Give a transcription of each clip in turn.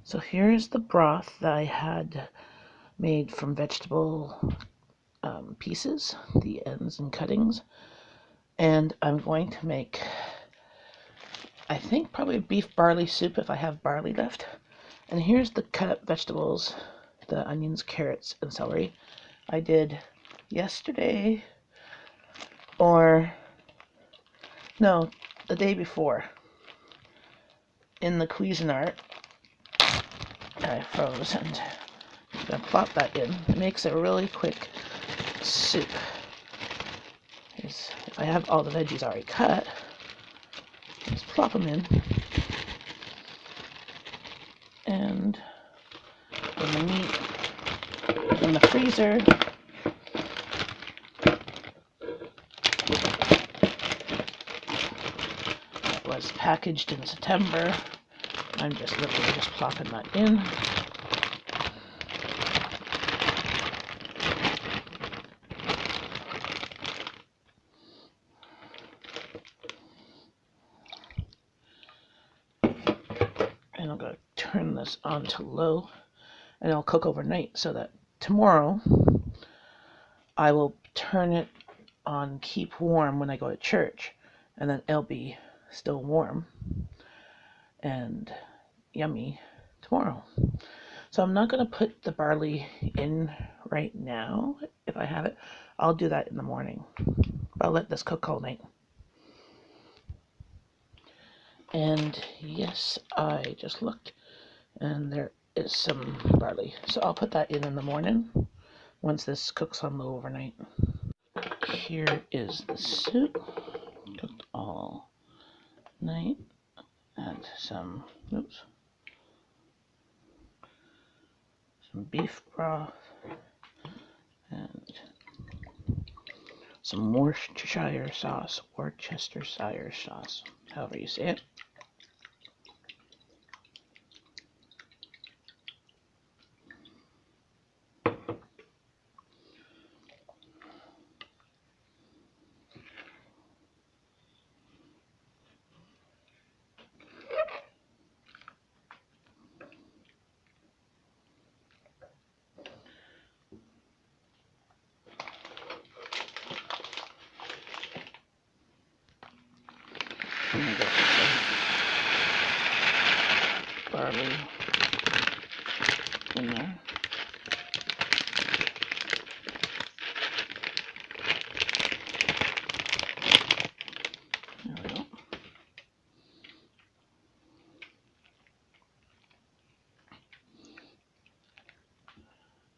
So here's the broth that I had made from vegetable pieces, the ends and cuttings. And I'm going to make, I think, probably beef barley soup if I have barley left. And here's the cut up vegetables, the onions, carrots, and celery I did yesterday, or no, the day before, in the Cuisinart. I froze, and I'm going to plop that in. It makes a really quick soup. If I have all the veggies already cut, just plop them in. And when the meat in the freezer, it was packaged in September. I'm just literally just plopping that in. And I'm going to turn this on to low, and it'll cook overnight so that tomorrow I will turn it on keep warm when I go to church, and then it'll be still warm and yummy tomorrow. So I'm not going to put the barley in right now. If I have it, I'll do that in the morning. I'll let this cook all night. And yes, I just looked, and there is some barley. So I'll put that in the morning once this cooks on low overnight. Here is the soup, cooked all night. Add some, some beef broth and some Worcestershire sauce, however you say it. I'm going to get some barley in there. There we go.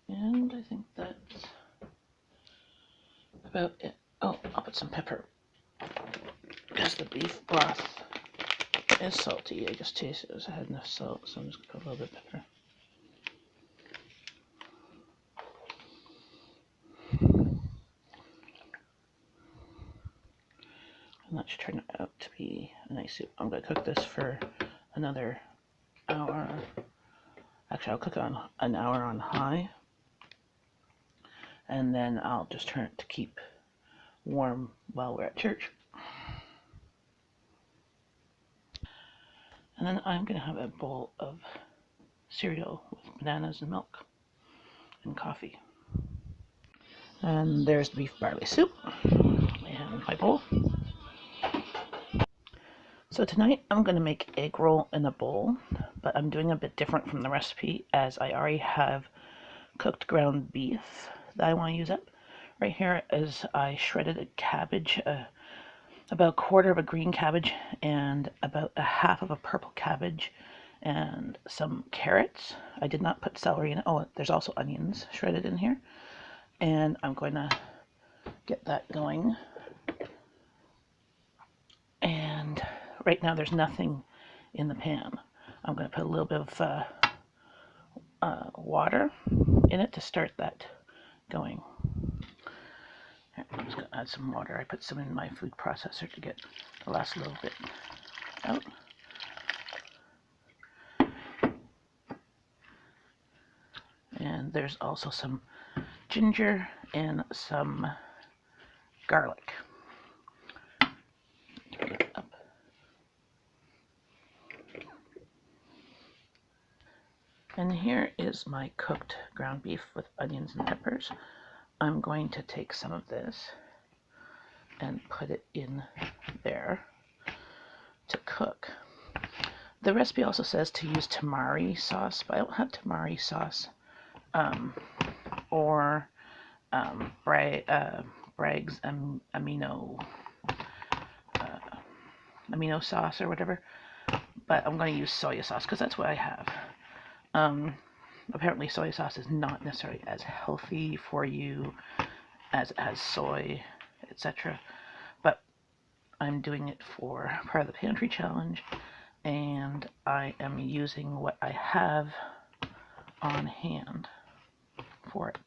And I think that's about it. Oh, I'll put some pepper, because the beef broth is salty. I just tasted it as I had enough salt, so I'm just going to put a little bit of pepper. And that should turn out to be a nice soup. I'm going to cook this for another hour. Actually, I'll cook it on an hour on high, and then I'll just turn it to keep warm while we're at church. And then I'm going to have a bowl of cereal with bananas and milk and coffee. And there's the beef barley soup and my bowl. So tonight I'm going to make egg roll in a bowl, but I'm doing a bit different from the recipe, as I already have cooked ground beef that I want to use up. Right here is I shredded a cabbage, about a quarter of a green cabbage and about a half of a purple cabbage, and some carrots. I did not put celery in it. Oh, there's also onions shredded in here. And I'm going to get that going. And right now there's nothing in the pan. I'm going to put a little bit of water in it to start that going. I'm just going to add some water. I put some in my food processor to get the last little bit out. And there's also some ginger and some garlic. Turn it up. And here is my cooked ground beef with onions and peppers. I'm going to take some of this and put it in there to cook. The recipe also says to use tamari sauce, but I don't have tamari sauce or Bragg's amino sauce or whatever, but I'm going to use soy sauce because that's what I have. Apparently soy sauce is not necessarily as healthy for you as soy, etc. But I'm doing it for part of the Pantry challenge, and I am using what I have on hand for it.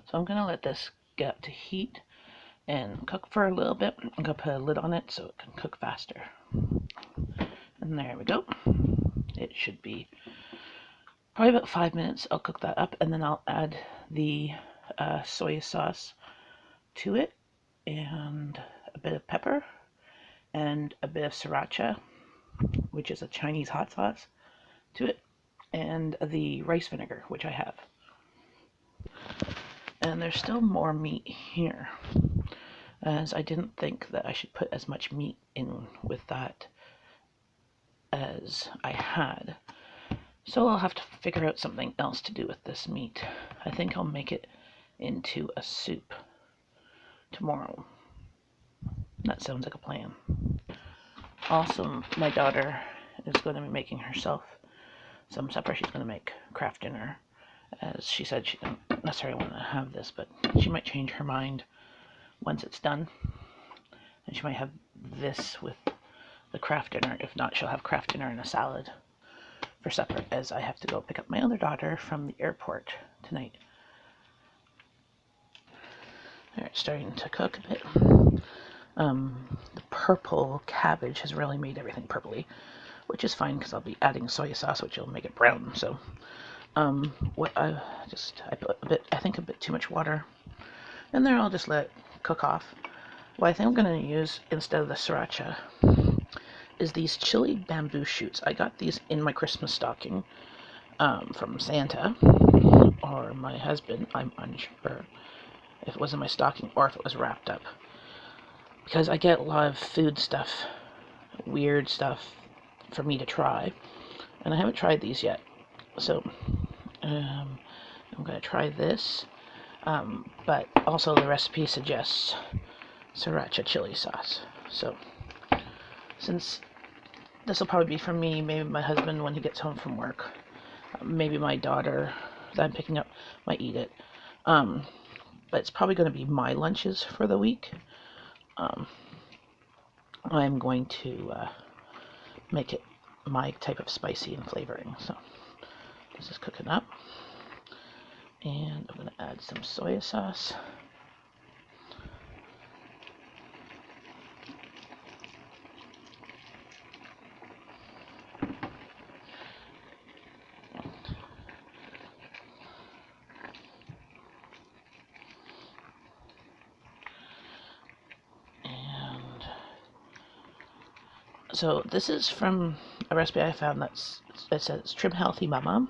So I'm going to let this get up to heat and cook for a little bit. I'm going to put a lid on it so it can cook faster. And there we go. It should be probably about 5 minutes. I'll cook that up, and then I'll add the soy sauce to it, and a bit of pepper, and a bit of sriracha, which is a Chinese hot sauce, to it, and the rice vinegar, which I have. And there's still more meat here, as I didn't think that I should put as much meat in with that as I had. So I'll have to figure out something else to do with this meat. I think I'll make it into a soup tomorrow. That sounds like a plan. Also, my daughter is going to be making herself some supper. She's going to make Kraft dinner. As she said, she doesn't necessarily want to have this, but she might change her mind once it's done. And she might have this with the Kraft dinner. If not, she'll have Kraft dinner and a salad for supper, as I have to go pick up my other daughter from the airport tonight. It's starting to cook a bit. The purple cabbage has really made everything purpley, which is fine because I'll be adding soy sauce, which will make it brown. So, what I put a bit too much water in there. I'll just let it cook off. What I think I'm going to use instead of the sriracha is these chili bamboo shoots. I got these in my Christmas stocking from Santa or my husband. I'm unsure if it was in my stocking or if it was wrapped up, because I get a lot of food stuff, weird stuff for me to try, and I haven't tried these yet. So I'm going to try this, but also the recipe suggests sriracha chili sauce. So since this will probably be for me, maybe my husband when he gets home from work, maybe my daughter that I'm picking up might eat it, but it's probably going to be my lunches for the week. I'm going to make it my type of spicy and flavoring. So this is cooking up, and I'm going to add some soy sauce. So this is from a recipe I found it says Trim Healthy Mama.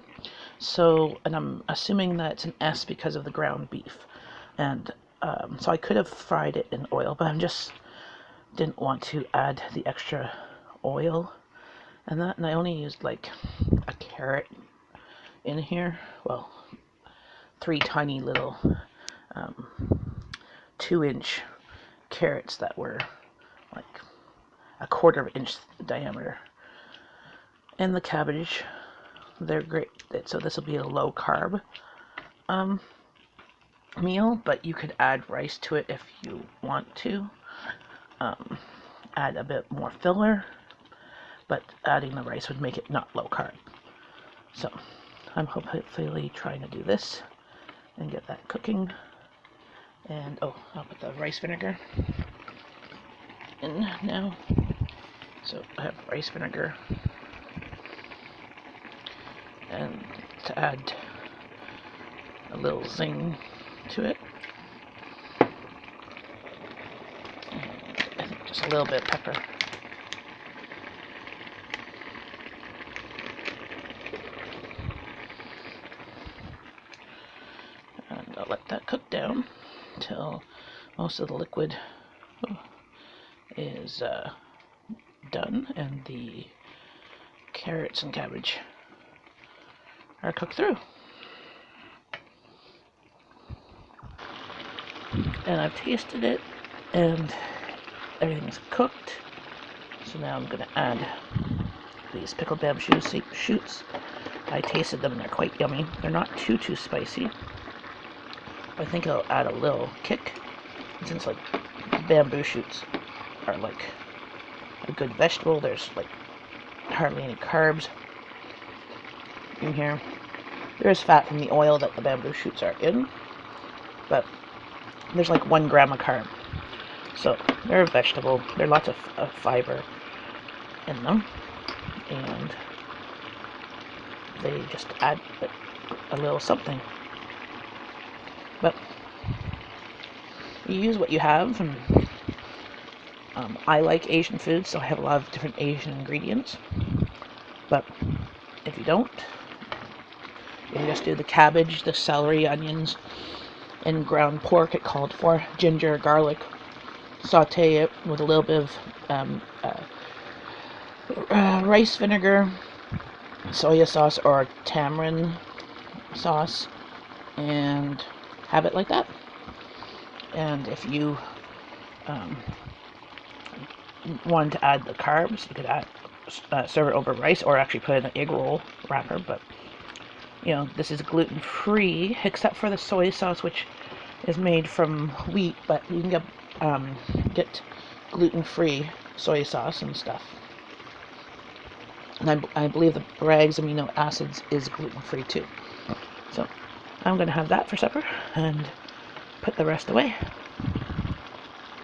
So, and I'm assuming that it's an S because of the ground beef. And so I could have fried it in oil, but I just didn't want to add the extra oil and that. And I only used like a carrot in here. Well, 3 tiny little 2-inch carrots that were like a 1/4 inch diameter. And the cabbage, they're great. So this will be a low carb meal, but you could add rice to it if you want to. Add a bit more filler, but adding the rice would make it not low carb. So I'm hopefully trying to do this and get that cooking. And I'll put the rice vinegar in now. So I have rice vinegar, and to add a little zing to it, and I think just a little bit of pepper. to let that cook down until most of the liquid is done and the carrots and cabbage are cooked through. And I've tasted it and everything's cooked. So now I'm going to add these pickled bamboo shoots. I tasted them and they're quite yummy. They're not too spicy. I think I'll add a little kick, since like bamboo shoots are like a good vegetable. There's like hardly any carbs in here. There's fat from the oil that the bamboo shoots are in, but there's like 1 gram of carb. So they're a vegetable. There's lots of fiber in them, and they just add a little something. But you use what you have, and I like Asian food, so I have a lot of different Asian ingredients. But if you don't, you can just do the cabbage, the celery, onions, and ground pork it called for, ginger, garlic. Saute it with a little bit of rice vinegar, soya sauce, or tamarind sauce, and have it like that. And if you want to add the carbs, you could add serve it over rice, or actually put in an egg roll wrapper. But you know, this is gluten-free except for the soy sauce, which is made from wheat, but you can get gluten-free soy sauce and stuff. And I believe the Bragg's amino acids is gluten-free too. So I'm going to have that for supper and put the rest away.